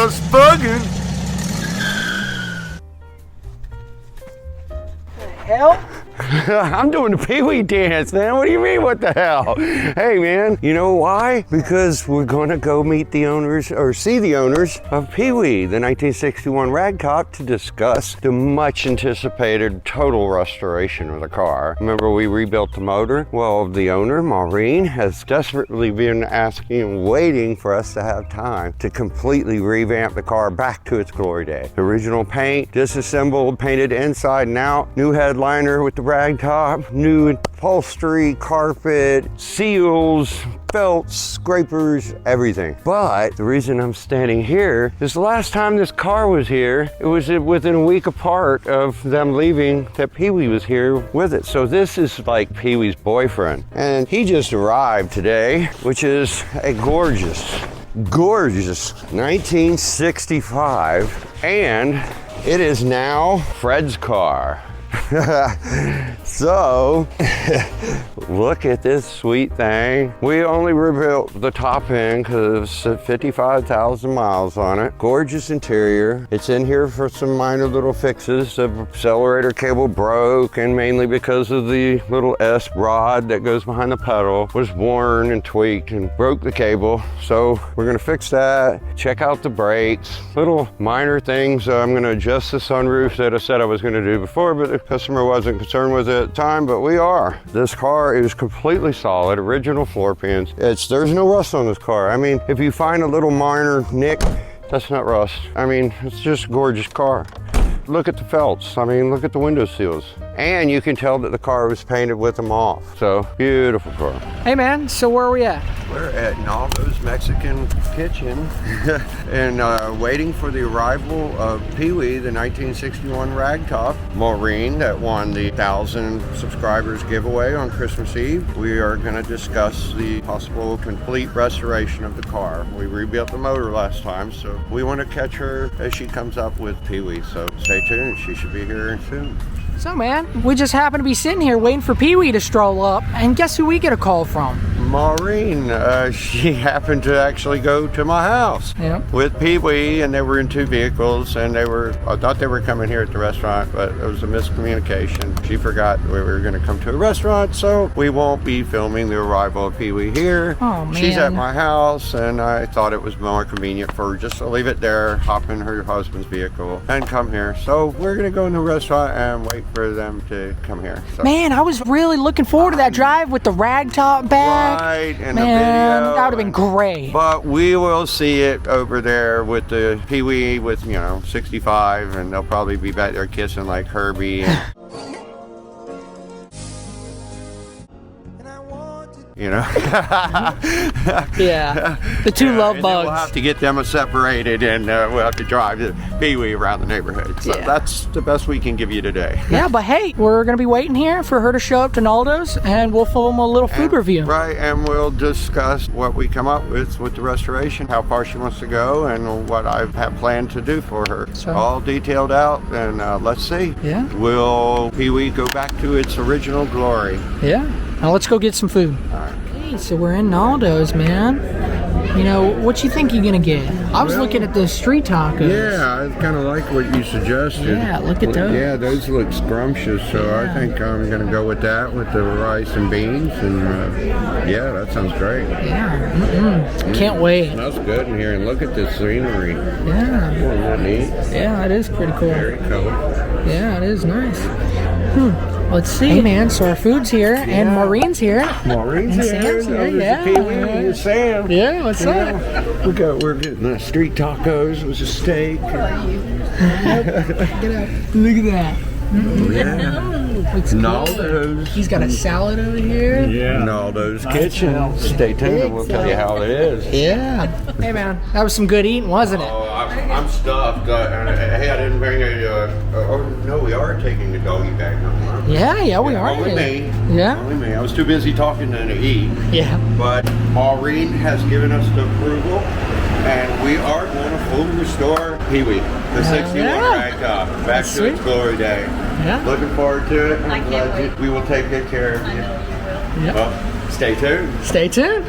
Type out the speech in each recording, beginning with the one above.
Just Buggin. Hell? I'm doing the PeeWee dance, man. What do you mean, what the hell? Hey, man, you know why? Because we're gonna go meet the owners, or see the owners of PeeWee, the 1961 Ragtop, to discuss the much anticipated total restoration of the car. Remember, we rebuilt the motor? Well, the owner, Maureen, has desperately been asking and waiting for us to have time to completely revamp the car back to its glory day. The original paint, disassembled, painted inside and out, new headliner with the Ragtop, new upholstery, carpet, seals, belts, scrapers, everything. But the reason I'm standing here is the last time this car was here, it was within a week apart of them leaving that PeeWee was here with it. So this is like PeeWee's boyfriend. And he just arrived today, which is a gorgeous 1965. And it is now Fred's car. So, look at this sweet thing. We only rebuilt the top end because it's 55,000 miles on it. Gorgeous interior. It's in here for some minor little fixes. The accelerator cable broke, and mainly because of the little S rod that goes behind the pedal was worn and tweaked and broke the cable. So we're gonna fix that. Check out the brakes. Little minor things. I'm gonna adjust the sunroof that I said I was gonna do before, but the customer wasn't concerned with it at the time, but we are. This car is completely solid, original floor pans. There's no rust on this car. I mean, if you find a little minor nick, that's not rust. I mean, it's just a gorgeous car. Look at the felts. I mean, look at the window seals. And you can tell that the car was painted with them off. So, beautiful car. Hey man, so where are we at? We're at Naldo's Mexican Kitchen and waiting for the arrival of PeeWee, the 1961 Ragtop. Maureen, that won the 1,000 subscribers giveaway on Christmas Eve. We are going to discuss the possible complete restoration of the car. We rebuilt the motor last time, so we want to catch her as she comes up with PeeWee. So stay tuned, she should be here soon. So man, we just happen to be sitting here waiting for PeeWee to stroll up, and guess who we get a call from? Maureen. She happened to actually go to my house with PeeWee, and they were in two vehicles, and I thought they were coming here at the restaurant, but it was a miscommunication. She forgot we were going to come to a restaurant, so we won't be filming the arrival of PeeWee here. Oh man. She's at my house, and I thought it was more convenient for her just to leave it there, hop in her husband's vehicle, and come here. So we're going to go in the restaurant and wait for them to come here. So. Man, I was really looking forward to that drive with the Ragtop back. Right, and man, the video. That would have been great. But we will see it over there with the PeeWee with, 65, and they'll probably be back there kissing like Herbie. And, Yeah, the two love bugs. We'll have to get them separated, and we'll have to drive the PeeWee around the neighborhood. So that's the best we can give you today. Yeah, but hey, we're going to be waiting here for her to show up to Naldo's, and we'll film a little food review. Right, and we'll discuss what we come up with the restoration, how far she wants to go, and what I have planned to do for her. So, all detailed out, and let's see. Yeah. Will PeeWee go back to its original glory? Yeah. Now let's go get some food. All right. Okay, so we're in Naldo's, man. What you think you're gonna get? I was looking at the street tacos. Yeah, I kind of like what you suggested. Yeah, look at those. Yeah, those look scrumptious, so I think I'm gonna go with that, with the rice and beans, and yeah, that sounds great. Yeah, can't wait. Smells good in here, and look at this scenery. Yeah. Isn't that neat? Yeah, it is pretty cool. Very cool. Yeah, it is nice. Let's see. Hey man, so our food's here, and Maureen's here. Maureen's here. Sam's here. Yeah. PeeWee and Sam. Yeah, what's up? We're getting street tacos with a steak. Look at that. Looks Naldo's. He's got a salad over here. Yeah. Naldo's kitchen. Stay tuned, and we'll tell you how it is. Yeah. Hey man, that was some good eating, wasn't it? Oh, I'm stuffed. Hey, I didn't bring no, we are taking the doggy bag home. Yeah, we are. Only me. Yeah. Only me. I was too busy talking to eat. Yeah. But Maureen has given us the approval, and we are going to fully restore PeeWee, the 61 Ragtop, back to its glory day. Yeah. Looking forward to it. We will take good care of you. Yeah. Well, Stay tuned. Stay tuned.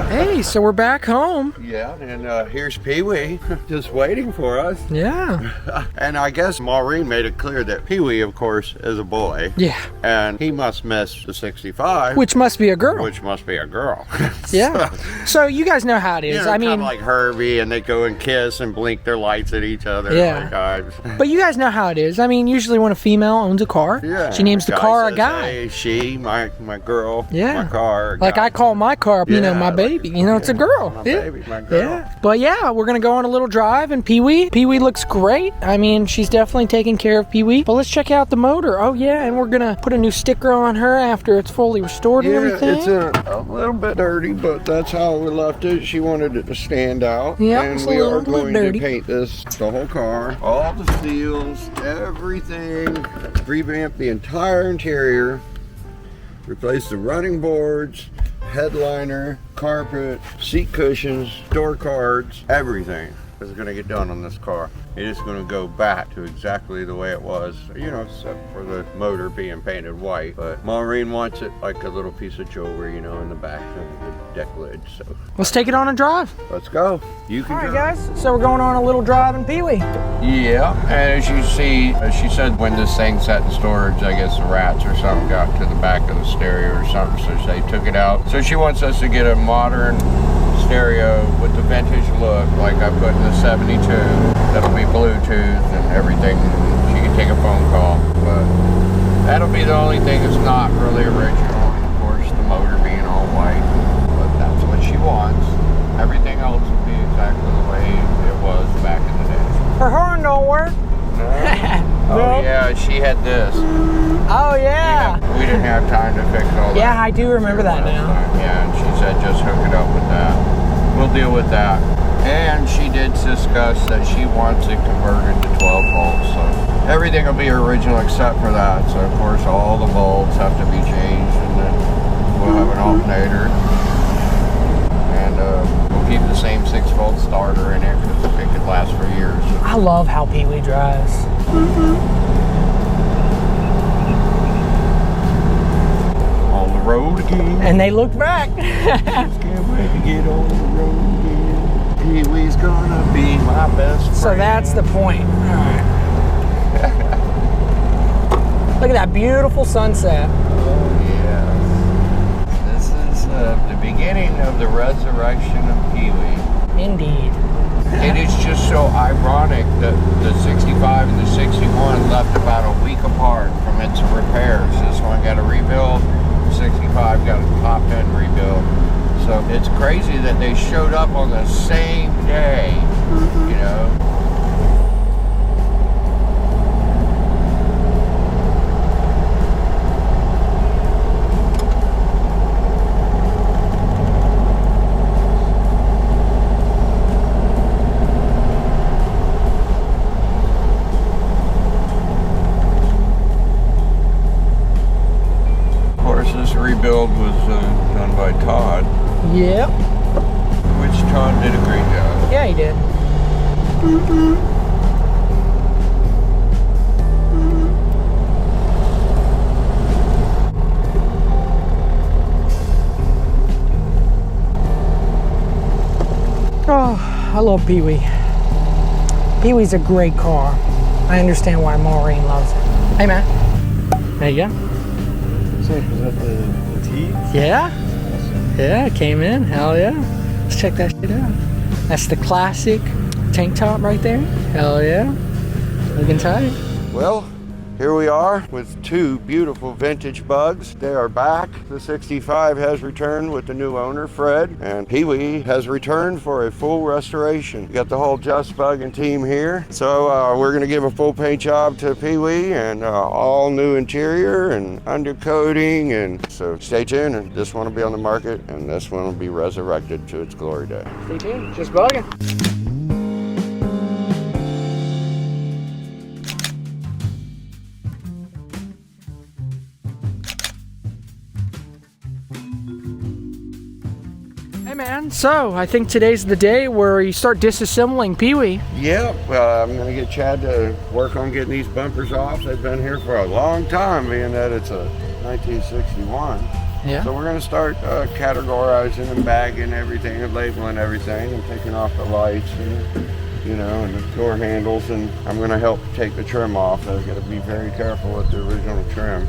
Hey, so we're back home. Yeah, and here's Pee-wee just waiting for us. Yeah. And I guess Maureen made it clear that Pee-wee, of course, is a boy. Yeah. And he must miss the 65. Which must be a girl. Which must be a girl. Yeah. So you guys know how it is. You know, I mean, kind of like Herbie, and they go and kiss and blink their lights at each other. Yeah. Like, but you guys know how it is. I mean, usually when a female owns a car, yeah, she names the car a says, guy. Hey, she, my girl, Yeah. my car. Like guy. I call my car, you know, my baby. You know, it's a girl. My Yeah. baby, my girl. Yeah. But yeah, we're gonna go on a little drive and Pee-wee looks great. I mean, she's definitely taking care of Pee-wee. But let's check out the motor. Oh yeah, and we're gonna put a new sticker on her after it's fully restored and everything. It's a little bit dirty, but that's how we left it. She wanted it to stand out. Yeah, and it's a we little are going dirty. to paint this, the whole car, all the seals, everything, revamp the entire interior, replace the running boards, headliner, carpet, seat cushions, door cards, everything is going to get done on this car. It is going to go back to exactly the way it was, you know, except for the motor being painted white. But Maureen wants it like a little piece of jewelry, you know, in the back of the deck lid. So Let's take it on a drive. let's go. You can All right, drive. guys. So we're going on a little drive in Pee-wee. Yeah, and as you see, as she said, when this thing sat in storage, I guess the rats or something got to the back of the stereo or something, so they took it out. So she wants us to get a modern stereo with the vintage look, like I put in the 72. That'll be Bluetooth and everything. She can take a phone call, but that'll be the only thing that's not really original. And of course, the motor being all white, but that's what she wants. Everything else will be exactly the way it was back in the day. Her horn don't work. Oh yeah, she had this. Oh yeah. We didn't have time to fix all that. Yeah, I do remember that now. Yeah, and she said just hook it up with that. We'll deal with that. And she did discuss that she wants it converted to 12 volts. So everything will be original except for that. So of course all the bulbs have to be changed, and then we'll have an alternator. And we'll keep the same 6-volt starter in it because it could last for years. I love how Pee-wee drives. On the road again. And they look back. Just can't wait to get on the road again. Pee-wee's gonna be my best friend. So that's the point. All right. Look at that beautiful sunset. Oh yes. This is the beginning of the resurrection of Pee-wee. Indeed. It is just so ironic that the 65 and the 61 left about a week apart from its repairs. This one got a rebuild, the 65 got a top end rebuild. So it's crazy that they showed up on the same day, you know. Rebuild was done by Todd. Yep. Which Todd did a great job. Yeah, he did. Oh, I love Pee-wee. Pee-wee's a great car. I understand why Maureen loves it. Hey, man. There you go. Is that the T? Yeah. Yeah, it came in. Hell yeah. Let's check that shit out. That's the classic tank top right there. Hell yeah. Looking tight. Well, here we are with two beautiful vintage bugs. They are back. The 65 has returned with the new owner, Fred, and Pee-wee has returned for a full restoration. We got the whole Just Buggin team here. So we're gonna give a full paint job to Pee-wee and all new interior and undercoating, and so stay tuned. And this one will be on the market and this one will be resurrected to its glory day. Stay tuned. Just bugging. Hey man, so I think today's the day where you start disassembling Pee-wee. Yep, I'm gonna get Chad to work on getting these bumpers off. They've been here for a long time, being that it's a 1961. Yeah. So we're gonna start categorizing and bagging everything and labeling everything and taking off the lights and, you know, and the door handles, and I'm gonna help take the trim off. I gotta be very careful with the original trim.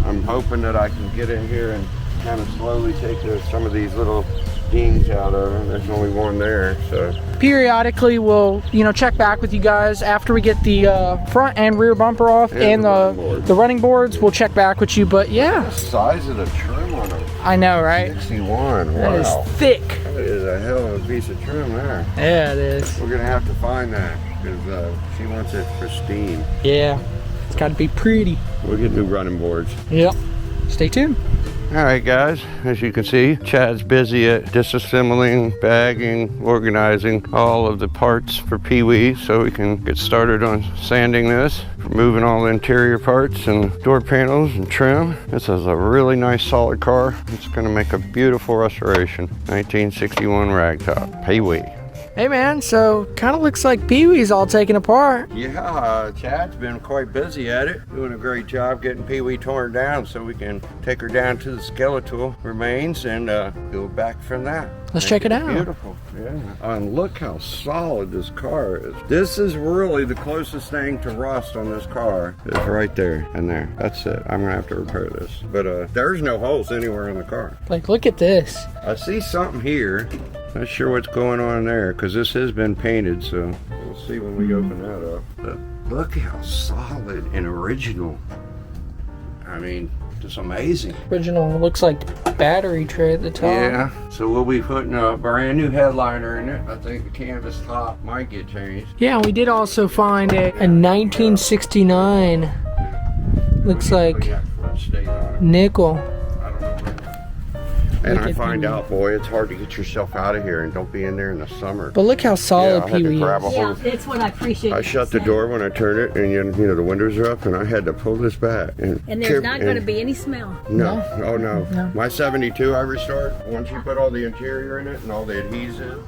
I'm hoping that I can get in here and kind of slowly take some of these little dings out of them. There's only one there, so. Periodically, we'll, you know, check back with you guys after we get the front and rear bumper off and the running boards. We'll check back with you, but yeah. The size of the trim on it. I know, right? 61, wow. That is thick. That is a hell of a piece of trim there. Yeah, it is. We're gonna have to find that, because she wants it pristine. Yeah, it's gotta be pretty. We'll get new running boards. Yep. Stay tuned. All right, guys, as you can see, Chad's busy at disassembling, bagging, organizing all of the parts for PeeWee so we can get started on sanding this, removing all the interior parts and door panels and trim. This is a really nice solid car. It's gonna make a beautiful restoration. 1961 Ragtop, PeeWee. Hey man, so kind of looks like PeeWee's all taken apart. Yeah, Chad's been quite busy at it, doing a great job getting PeeWee torn down so we can take her down to the skeletal remains and go back from that. Let's check it out. Beautiful, yeah. And look how solid this car is. This is really the closest thing to rust on this car is right there and there. That's it. I'm gonna have to repair this. But there's no holes anywhere in the car. Like, look at this. I see something here. Not sure what's going on there because this has been painted, so we'll see when we open that up. But look how solid and original. I mean, just amazing. Original looks like battery tray at the top. Yeah, so we'll be putting a brand new headliner in it. I think the canvas top might get changed. Yeah, we did also find a 1969. Looks like nickel. And I find out, boy, it's hard to get yourself out of here and don't be in there in the summer. But look how solid I had to PeeWee grab a is. hold. Yeah, that's what I appreciate. I shut the door when I turned it, and you know the windows are up, and I had to pull this back. And there's not going to be any smell. No, oh no. No. My 72 I restored. Once you put all the interior in it and all the adhesive.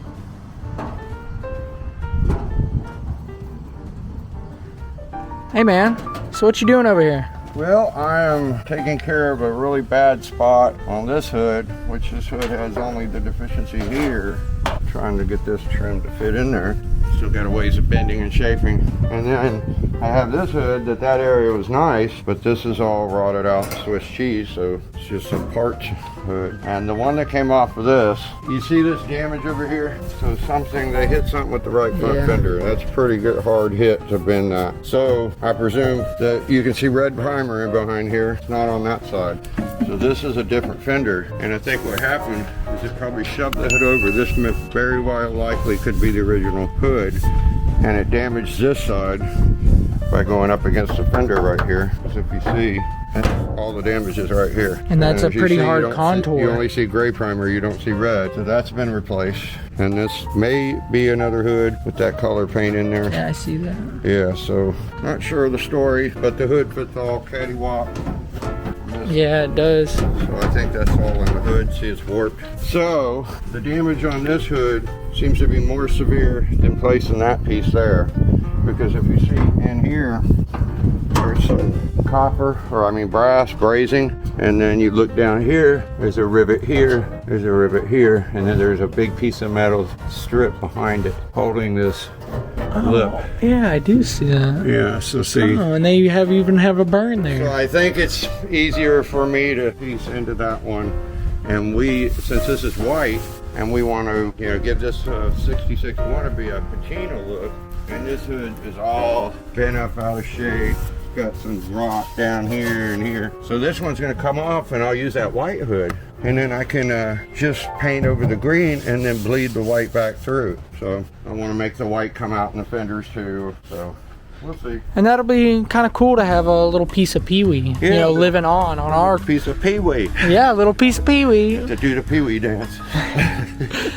Hey man, so what you doing over here? Well, I am taking care of a really bad spot on this hood, which this hood has only the deficiency here. Trying to get this trim to fit in there. Still got a ways of bending and shaping. And then I have this hood that area was nice, but this is all rotted out Swiss cheese, so it's just a part hood. And the one that came off of this, you see this damage over here? So they hit something with the right front fender. That's a pretty good hard hit to bend that. So I presume that you can see red primer in behind here. It's not on that side. So this is a different fender. And I think what happened is it probably shoved the hood over. This very well likely could be the original hood. And it damaged this side by going up against the fender right here. As if you see, all the damage is right here. And that's a as you pretty see, hard contour. You only see gray primer, you don't see red. So that's been replaced. And this may be another hood with that color paint in there. Yeah, I see that. Yeah, so not sure of the story, but the hood fits all cattywop. Yeah, it does. So I think that's all in the hood. See, it's warped. So the damage on this hood seems to be more severe than placing that piece there. Because if you see in here, there's some copper, or I mean brass brazing, and then you look down here, there's a rivet here, there's a rivet here, and then there's a big piece of metal strip behind it holding this lip. Yeah, I do see that. Yeah, so see. Oh, and they even have a burn there. So I think it's easier for me to piece into that one. And since this is white, and we want to, give this 66 wannabe a patina look, and this hood is all bent up out of shape. Got some rot down here and here. So this one's gonna come off and I'll use that white hood. And then I can just paint over the green and then bleed the white back through. So I wanna make the white come out in the fenders too, so we'll see. And that'll be kind of cool to have a little piece of PeeWee, Yeah, living on our piece of PeeWee. Yeah, a little piece of PeeWee. To do the PeeWee dance.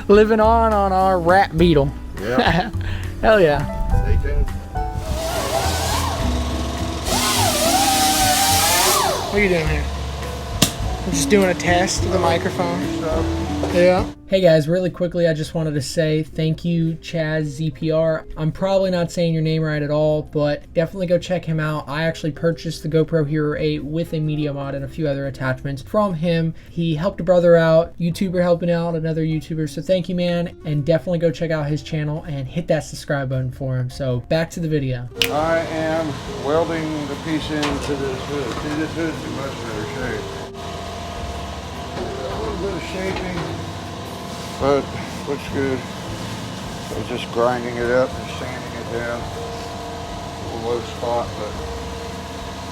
Living on our rat beetle. Yeah. Hell yeah. Stay tuned. What are you doing here? We're just doing a test of the microphone. Yeah. Hey guys, really quickly, I just wanted to say thank you, Chaz ZPR. I'm probably not saying your name right at all, but definitely go check him out. I actually purchased the GoPro Hero 8 with a media mod and a few other attachments from him. He helped a brother out, YouTuber helping out another YouTuber, so thank you, man. And definitely go check out his channel and hit that subscribe button for him. So back to the video. I am welding the piece into this hood. See, this hood's in much better shape. A little bit of shaping, but looks good. I'm just grinding it up and sanding it down. A little low spot, but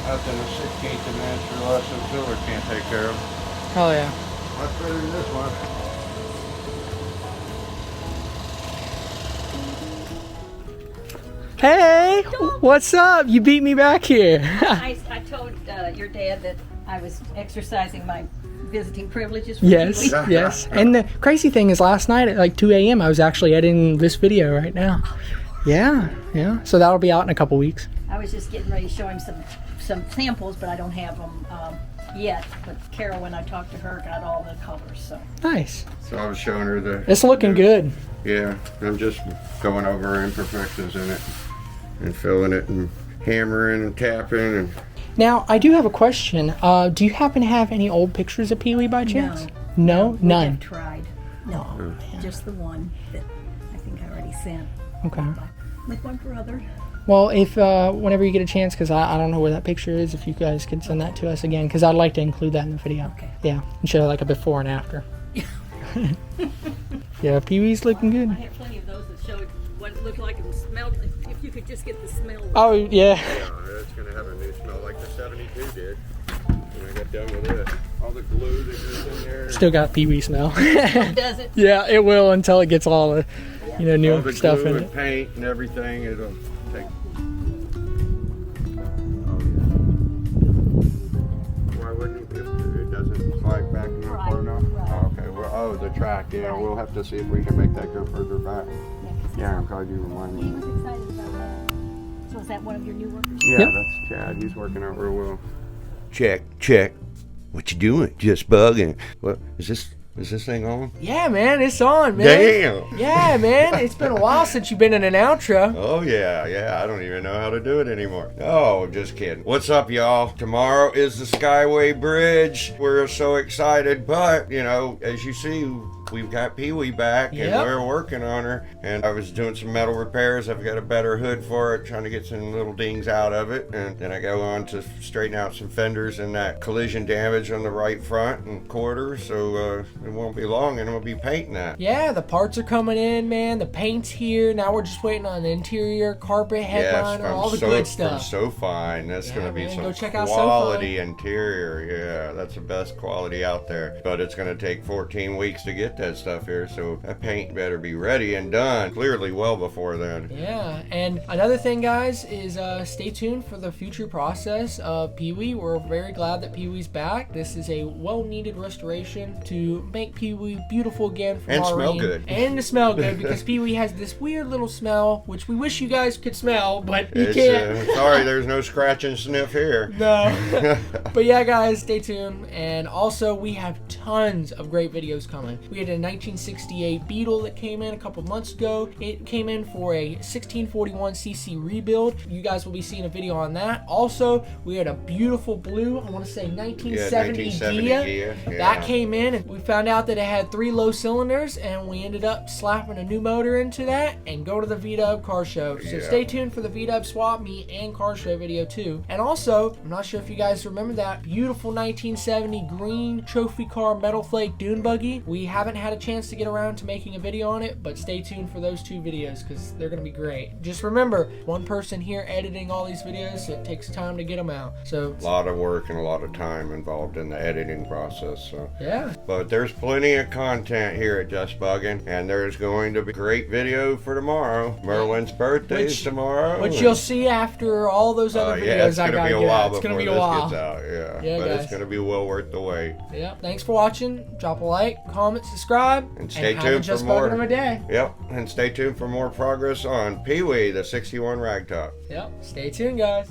nothing a 1/16 of an inch or less of filler can't take care of. Oh yeah. Much better than this one. Hey, what's up? You beat me back here. I told your dad that I was exercising my visiting privileges. For Yes, PeeWee. yes. And the crazy thing is last night at like 2 a.m. I was actually editing this video right now. Yeah, yeah. So that'll be out in a couple weeks. I was just getting ready to show him some samples, but I don't have them yet. But Carol, when I talked to her, got all the colors. So Nice. So I was showing her the... It's looking good. Yeah, I'm just going over imperfections in it and filling it and hammering and tapping and... Now, I do have a question. Do you happen to have any old pictures of PeeWee by chance? No? we None? have tried. No, just the one that I think I already sent. Okay. With one brother. Well, if whenever you get a chance, because I don't know where that picture is, if you guys could send that to us again, because I'd like to include that in the video. Okay. Yeah, and show like a before and after. Yeah, PeeWee's looking I good. have plenty of those that showed what it looked like and smelled. If you could just get the smell. Oh, yeah. Yeah, it's going to have a new smell like the 72 did when I got done with it. All the glue that goes in there. Still got PeeWee smell. Does it? Yeah, it will until it gets all the, all new the stuff glue in and it. paint and everything. It'll take... Why wouldn't it? If it doesn't slide back not far enough? Right. Oh, okay. Well, oh, the track. Yeah, Right. we'll have to see if we can make that go further back. Yeah, I'm glad you reminded He me. was excited about that. So is that one of your new workers? Yeah, Yep. that's Chad. He's working out real well. Check. What you doing? Just bugging. What is this? Is this thing on? Yeah, man, it's on, man. Damn. Yeah, man, it's been a while since you've been in an outro. Oh yeah. I don't even know how to do it anymore. Oh, just kidding. What's up, y'all? Tomorrow is the Skyway Bridge. We're so excited, but as you see, we've got PeeWee back, and Yep. we're working on her. And I was doing some metal repairs. I've got a better hood for it, trying to get some little dings out of it, and then I go on to straighten out some fenders and that collision damage on the right front and quarter. So it won't be long, and we'll be painting that. Yeah, the parts are coming in, man. The paint's here. Now we're just waiting on the interior, carpet, headliner, all the good stuff. From SoFine. That's Yeah, going to be man, some go check out quality interior. Yeah, that's the best quality out there. But it's going to take 14 weeks to get that stuff here, so that paint better be ready and done clearly well before then. Yeah, and another thing, guys, is stay tuned for the future process of PeeWee. We're very glad that PeeWee's back. This is a well-needed restoration to make PeeWee beautiful again from And our smell reign. good. And to smell good, because PeeWee has this weird little smell, which we wish you guys could smell, but you It's, can't. sorry, there's no scratch and sniff here. No. But yeah, guys, stay tuned. And also, we have tons of great videos coming. We had a 1968 Beetle that came in a couple months ago. It came in for a 1641cc rebuild. You guys will be seeing a video on that. Also, we had a beautiful blue, I want to say 1970 Gia. Yeah. That came in, and we found out that it had 3 low cylinders, and we ended up slapping a new motor into that and go to the VW car show. So Yeah. stay tuned for the VW swap meet and car show video too. And also, I'm not sure if you guys remember that beautiful 1970 green trophy car metal flake dune buggy. We haven't had a chance to get around to making a video on it, but stay tuned for those 2 videos because they're going to be great. Just remember, one person here editing all these videos, so it takes time to get them out. So A lot of work and a lot of time involved in the editing process. So. yeah. But there's plenty of content here at Just Buggin, and there's going to be a great video for tomorrow. Merlin's birthday is tomorrow. Which you'll see after all those other yeah, videos it's I gonna gotta be a get while out. It's before gonna be a this while. gets out. Yeah, Yeah, but guys. it's gonna be well worth the wait. Yeah. Thanks for watching. Drop a like, comment, subscribe, And stay have tuned a Just for more. Buggin' of a day. Yep, and stay tuned for more progress on PeeWee, the 61 Ragtop. Yep. Stay tuned, guys.